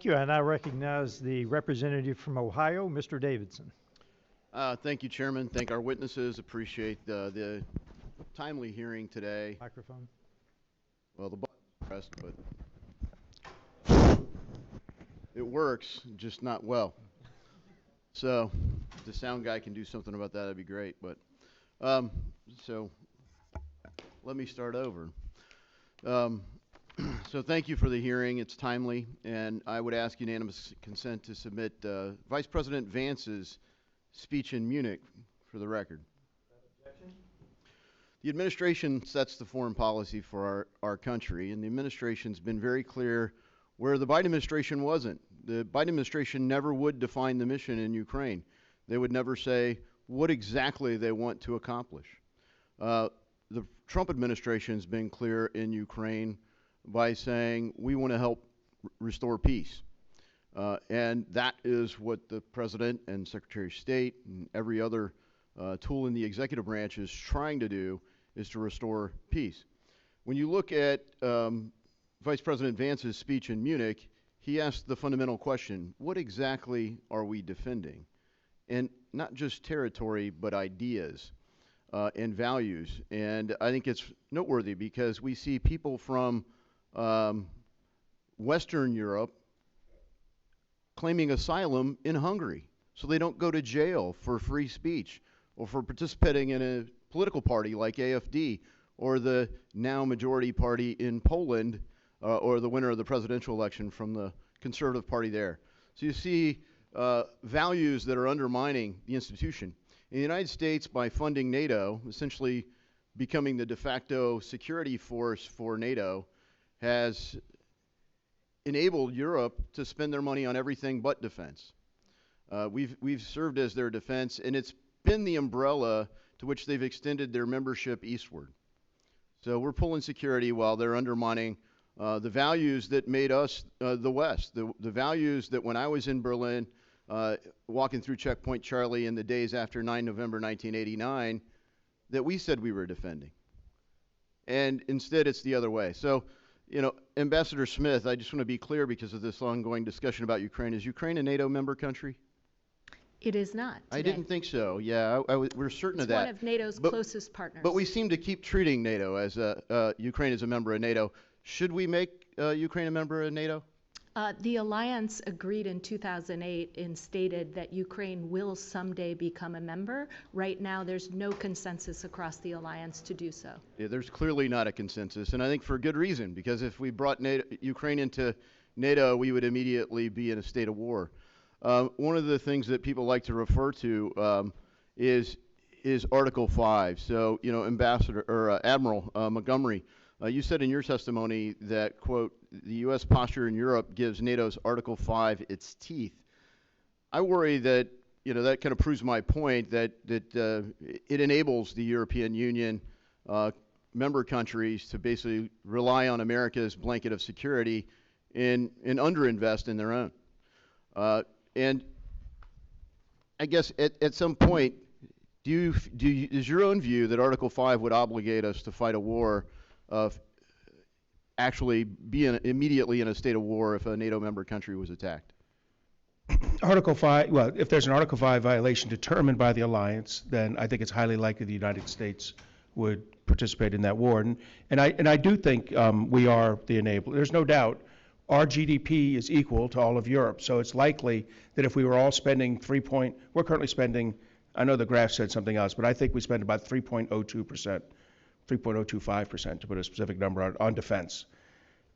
Thank you. I now recognize the representative from Ohio, Mr. Davidson. Thank you, Chairman. Thank our witnesses. Appreciate the timely hearing today. Microphone. Well, the button's pressed, but it works, just not well. So if the sound guy can do something about that, that'd be great. But so let me start over. So thank you for the hearing. It's timely, and I would ask unanimous consent to submit Vice President Vance's speech in Munich for the record. The administration sets the foreign policy for our country, and the administration's been very clear where the Biden administration wasn't. The Biden administration never would define the mission in Ukraine. They would never say what exactly they want to accomplish. The Trump administration's been clear in Ukraine by saying we want to help restore peace. And that is what the President and Secretary of State and every other tool in the executive branch is trying to do, is to restore peace. When you look at Vice President Vance's speech in Munich, he asked the fundamental question, what exactly are we defending? And not just territory, but ideas and values. And I think it's noteworthy because we see people from Western Europe claiming asylum in Hungary so they don't go to jail for free speech or for participating in a political party like AfD or the now majority party in Poland or the winner of the presidential election from the conservative party there. So you see values that are undermining the institution. In the United States, by funding NATO, essentially becoming the de facto security force for NATO, has enabled Europe to spend their money on everything but defense. We've served as their defense, and it's been the umbrella to which they've extended their membership eastward. So we're pulling security while they're undermining the values that made us the West, the values that when I was in Berlin, walking through Checkpoint Charlie in the days after 9 November 1989, that we said we were defending. And instead, it's the other way. So, you know, Ambassador Smith, I just want to be clear because of this ongoing discussion about Ukraine. Is Ukraine a NATO member country? It is not today. I didn't think so. Yeah, we're certain of that. It's one of NATO's closest partners. But we seem to keep treating NATO as Ukraine as a member of NATO. Should we make Ukraine a member of NATO? The alliance agreed in 2008 and stated that Ukraine will someday become a member. Right now, there's no consensus across the alliance to do so. Yeah, there's clearly not a consensus, and I think for good reason, because if we brought Ukraine into NATO, we would immediately be in a state of war. One of the things that people like to refer to is Article 5. So, you know, Admiral Montgomery, you said in your testimony that, quote, the U.S. posture in Europe gives NATO's Article 5 its teeth. I worry that, you know, that kind of proves my point that it enables the European Union member countries to basically rely on America's blanket of security and underinvest in their own. And I guess at some point, is your own view that Article 5 would obligate us to fight a war of actually be immediately in a state of war if a NATO member country was attacked? Article 5, well, if there's an Article 5 violation determined by the alliance, then I think it's highly likely the United States would participate in that war. And I do think we are the enabler. There's no doubt our GDP is equal to all of Europe. So it's likely that if we were all spending we're currently spending, I know the graph said something else, but I think we spend about 3.02%. 3.025%, to put a specific number on defense.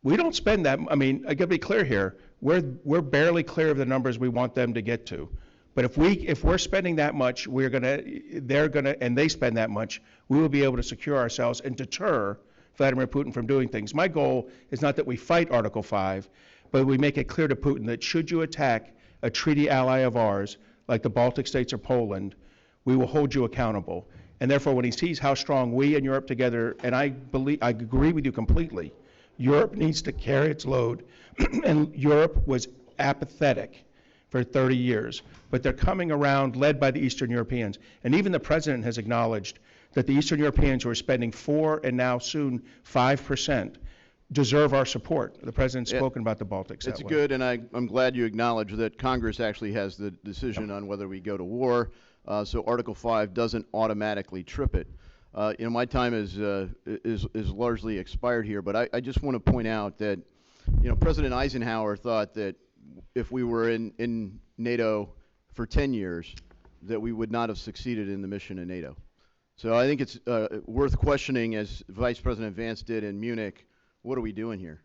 We don't spend that. I mean, I got to be clear here. We're barely clear of the numbers we want them to get to. But if we're spending that much, and they spend that much, we will be able to secure ourselves and deter Vladimir Putin from doing things. My goal is not that we fight Article 5, but we make it clear to Putin that should you attack a treaty ally of ours, like the Baltic states or Poland, we will hold you accountable. And therefore, when he sees how strong we and Europe together, and I agree with you completely, Europe needs to carry its load. And Europe was apathetic for 30 years. But they're coming around, led by the Eastern Europeans. And even the president has acknowledged that the Eastern Europeans who are spending 4% and now soon 5% deserve our support. The president's Yeah. spoken about the Baltics It's that way. good, and I'm glad you acknowledge that Congress actually has the decision on whether we go to war, so Article 5 doesn't automatically trip it. My time is largely expired here, but I just want to point out that, President Eisenhower thought that if we were in NATO for 10 years, that we would not have succeeded in the mission in NATO. So I think it's worth questioning, as Vice President Vance did in Munich, what are we doing here?